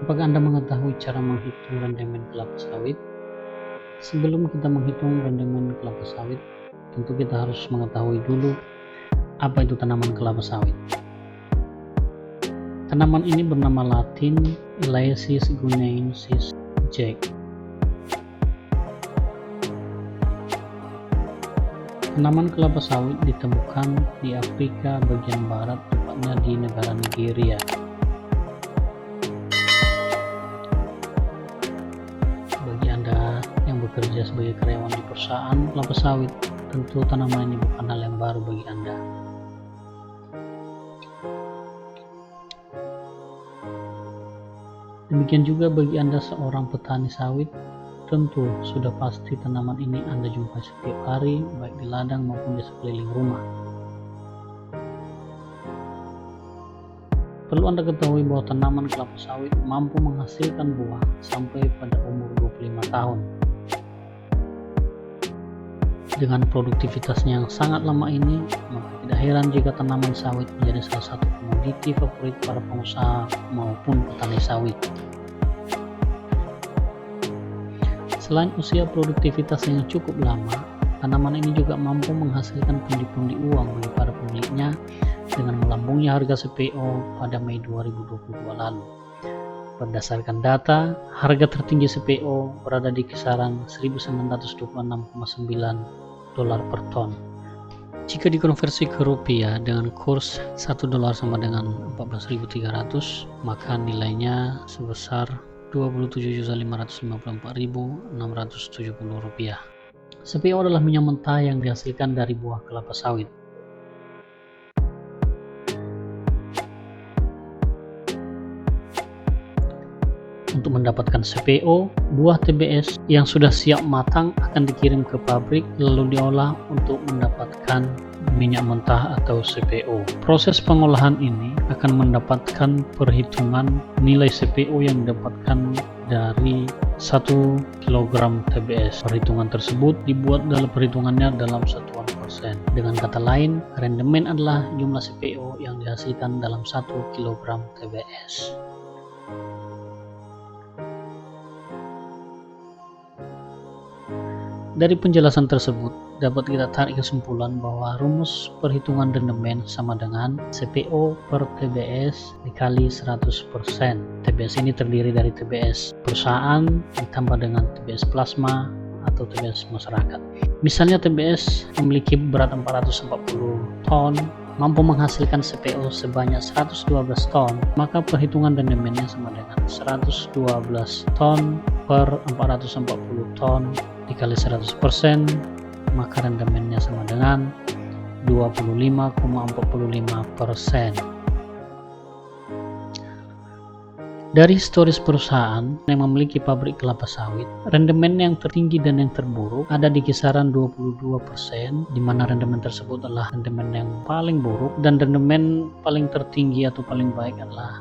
Apakah Anda mengetahui cara menghitung rendemen kelapa sawit? Sebelum kita menghitung rendemen kelapa sawit, tentu kita harus mengetahui dulu apa itu tanaman kelapa sawit. Tanaman ini bernama Latin Elaesis guineensis Jack. Tanaman kelapa sawit ditemukan di Afrika bagian barat, tepatnya di negara Nigeria. Bagi Anda yang bekerja sebagai karyawan di perusahaan kelapa sawit, tentu tanaman ini bukan hal yang baru bagi Anda. Demikian juga bagi Anda seorang petani sawit, tentu sudah pasti tanaman ini Anda jumpai setiap hari, baik di ladang maupun di sekeliling rumah. Perlu Anda ketahui bahwa tanaman kelapa sawit mampu menghasilkan buah sampai pada umur 25 tahun. Dengan produktivitasnya yang sangat lama ini, maka tidak heran jika tanaman sawit menjadi salah satu komoditi favorit para pengusaha maupun petani sawit. Selain usia produktivitas yang cukup lama, tanaman ini juga mampu menghasilkan pundi-pundi uang bagi para pemiliknya dengan melambungnya harga CPO pada Mei 2022 lalu. Berdasarkan data, harga tertinggi CPO berada di kisaran $1.926,9 per ton. Jika dikonversi ke rupiah dengan kurs $1 sama dengan 14.300, maka nilainya sebesar Rp27.554.670. CPO adalah minyak mentah yang dihasilkan dari buah kelapa sawit. Untuk mendapatkan CPO, buah TBS yang sudah siap matang akan dikirim ke pabrik lalu diolah untuk mendapatkan minyak mentah atau CPO. Proses pengolahan ini akan mendapatkan perhitungan nilai CPO yang didapatkan dari 1 kg TBS. Perhitungan tersebut dibuat dalam perhitungannya dalam satuan persen. Dengan kata lain, rendemen adalah jumlah CPO yang dihasilkan dalam 1 kg TBS. Dari penjelasan tersebut, dapat kita tarik kesimpulan bahwa rumus perhitungan rendemen sama dengan CPO per TBS dikali 100%. TBS ini terdiri dari TBS perusahaan ditambah dengan TBS plasma atau TBS masyarakat. Misalnya TBS memiliki berat 440 ton, mampu menghasilkan CPO sebanyak 112 ton, maka perhitungan rendemennya sama dengan 112 ton per 440 ton dikali 100%, maka rendemennya sama dengan 25,45%. Dari historis perusahaan yang memiliki pabrik kelapa sawit, rendemen yang tertinggi dan yang terburuk ada di kisaran 22%, di mana rendemen tersebut adalah rendemen yang paling buruk, dan rendemen paling tertinggi atau paling baik adalah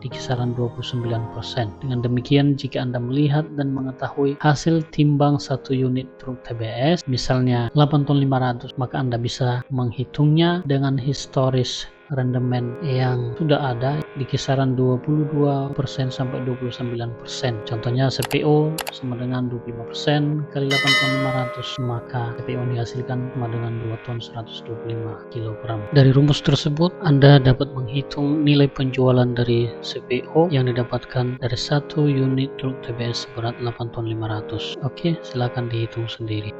di kisaran 29%. Dengan demikian, jika Anda melihat dan mengetahui hasil timbang satu unit truk TBS, misalnya 8 ton 500, maka Anda bisa menghitungnya dengan historis rendemen yang sudah ada di kisaran 22% sampai 29%. Contohnya CPO sama dengan 25% kali 8 ton 500, maka CPO yang dihasilkan sama dengan 2 ton 125 kg. Dari rumus tersebut, Anda dapat menghitung nilai penjualan dari CPO yang didapatkan dari satu unit truk TBS berat 8 ton 500. Oke, silakan dihitung sendiri.